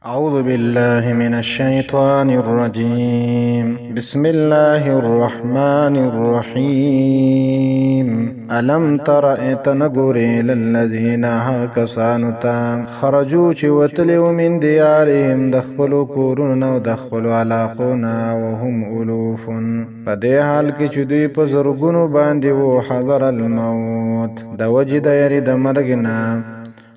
أعوذ بالله من الشيطان الرجيم. بسم الله الرحمن الرحيم. ألم تر اتنقري للذين هاكسانتا خرجوا وتلوا من ديارهم دخلوا كورنا ودخلوا علاقونا وهم ألوف فدي حال کی چدوی پزرگونو باندی و حضر الموت دا وجد يرد مرگنا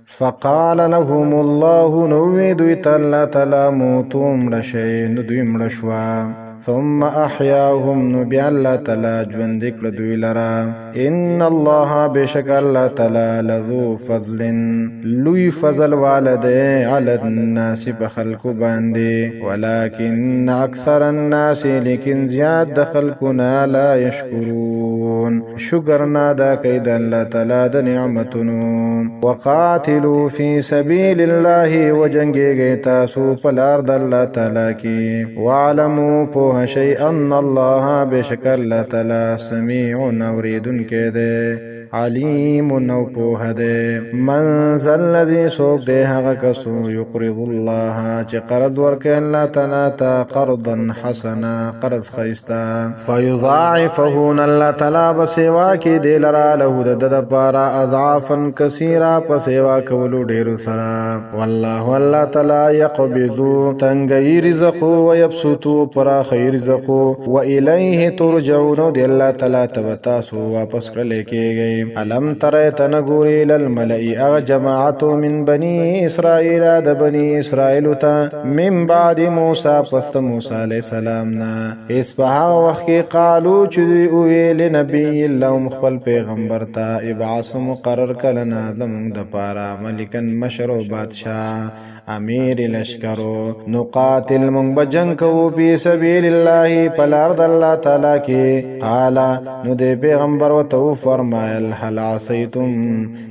فقال لهم الله نوید الله تعالی موتوم رشی ندوی مرشوا ثم احیاهم نبی الله تعالی ژوندی کړ دوی لرا ان الله بشک الله تعالی لذو فضل لوی فضل والده علی الناس بخلق باندې ولكن اکثر الناس لیکن زیاد د خلقنا لا یشکرون شکر نه دا کید الله تعالی د نعمتونو وقاتلوا فی سبیل الله وجنگی تاسو په لار د الله تعالی کې واعلموا شيئا ان الله بشک الله تعالی سمیع اوریدن کې ده علیم نو په ده من ذا الذی سوق ده هغه کسو یقرض الله چې قرض ورکړي الله تعالی ته قرضا حسنا قرض خیستا فیضاعفه الله تعالی بسوا کې دل را له د پارا اضعافا کثیرا پسوا کولو ډیر سره والله الله تعالی یقبض تنگی رزق و یبسط پر خیر رزق و الیه ترجعون دی الله تعالی تاسو واپس کړل کېږي علم تر تنګوري للملئ اغ جماعت من بني اسرائيل د بني اسرائيل ته من بعد موسی پس موسی علیہ السلام نا اس په وخت کې قالو چې ویل نبی الله مخبل پیغمبر ته ابعاث مقرر کلنا زمون د پارا ملکن مشرو بادشاہ امیر لشکرو نقاتل من بجنگ کو فی سبیل اللہ پلارد اللہ تعالی کی قالا نو دے پیغمبر و تو فرمایل حل عصیتم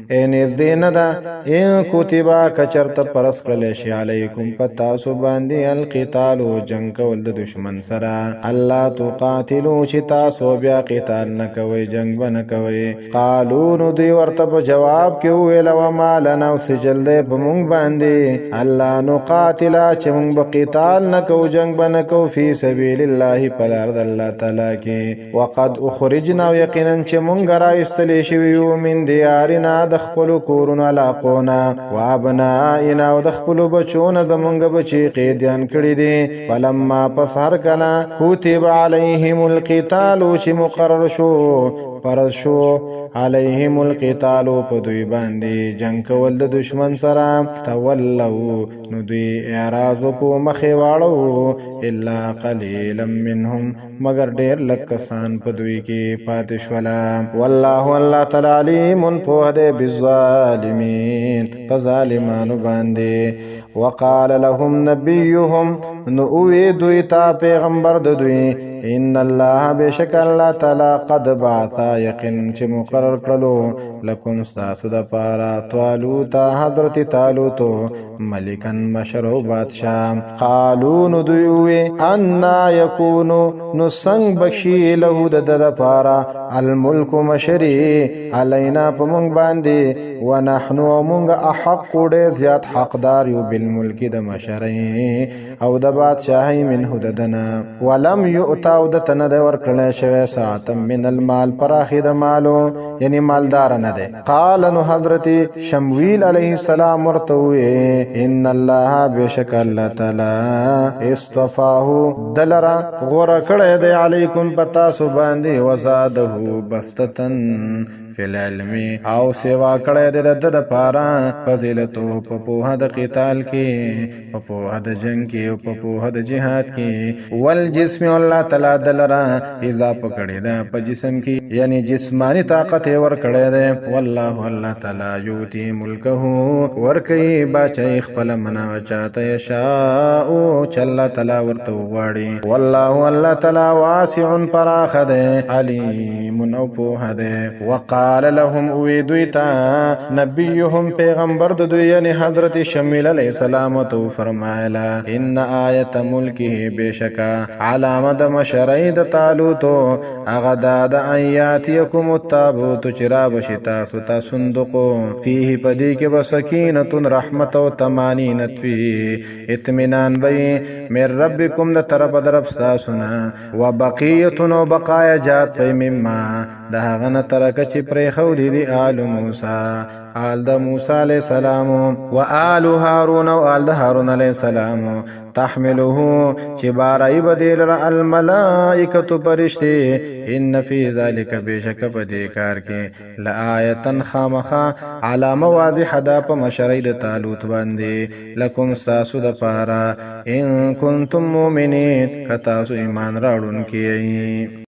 این ازدین دا این کتبا کچرت پرس کلشی علیکم پتاسو باندی القتالو جنگ کول د دشمن سرا اللہ تو قاتلو چی تاسو بیا قتال نکوی جنگ بنکوی قالو نو دی ورطب جواب کیوی لو مالنا و سجل دے پمونگ باندی اللہ نو قاتلا چی مونگ بقتال نکو جنگ بنکو فی سبیل اللہ پلارد اللہ تعالی کی وقد اخرجنا و یقینا چی مونگ را استلیشویو من دیارنا دخپلو کورن علاقونا و ابنائنا و دخپلو بچون زمونگ بچی قیدیان کردی دی فلما پس هر کنا کتب علیهم القتالو چی مقرر شو پرد شو علیهم القتالو پا دوی باندی جنگ کول د دشمن سرا تولو نو دوی اعراضو پو مخیوارو الا قلیلا منهم مگر دیر لکسان پا دوی کی پاتشولا واللہ اللہ تعالی علیم پوہ دے بالظالمین فظالمانو باندی وقال لهم نبیهم نؤوی دوی تا پیغمبر دوی ان اللہ بشک اللہ تعالی قد بعثا یقین چی مقرر کرلو لکن ستاسو دا پارا طالوتا حضرت طالوتو ملکن مشرو بادشاہ قالون دویوی انا یکونو نسنگ بخشی لہو دا پارا الملک مشری علینا پا منگ باندی ونحنو منگ احق دے زیاد حقدار یو بالملک دا مشری او دا بادشاہی منہو ددنا ولم یؤتاو دا تند ورکلے شوی ساعتا من المال پراخی دا مالو یعنی مالدار ندے قال نو حضرت شمویل علیہ السلام ورطوئے ان اللہ بشک اللہ تعالی اصطفاہو دلرا غرکڑے دے علیکم پتاسو باندی وزادہو بستتن فی العلمی او سیوا کڑے دے د پارا فضیلتو پپوہ د قتال کی پپوہ د جنگ کی پپوہ د جہاد کی والجسم اللہ تعالی دلرا اذا پکڑے دا پا جسم کی یعنی جسمانی طاقت ور کڑے دے واللہ اللہ تعالی یوتی ملکہو ورکی باچائی خپل منا وچاہتا یشاؤ چلا تعالی ورتو واڑی واللہ اللہ تعالی واسع پراخ دے علیم نو پوہ دے وقال قال لهم اویدویتا نبیهم پیغمبر د دوی یعنی حضرت شمیل علیہ السلام تو فرمایلا ان آیت ملکه بشکا علامه د مشرعی د طالوت اغدا د ایاتیکم التابوت چرا بشتا ستا صندوق فيه پدی کې بسکینه رحمت او تمانینت فيه اطمینان بی من ربکم د طرف درب ستاسونا وبقیه و بقایا جات پی مما ده غنه ترک چې پرې خو دي آل موسی آل د موسی علیہ السلام و آل هارون و آل د هارون علیہ السلام تحمله چې بارای بدیل را الملائکه پرشتي ان فی ذلک بشک پدې کار کې لآیتن خامخا علامه واضحه ده په مشرعی د طالوت باندې لکم استاسو د پارا ان کنتم مؤمنین کتاسو ایمان راوړونکي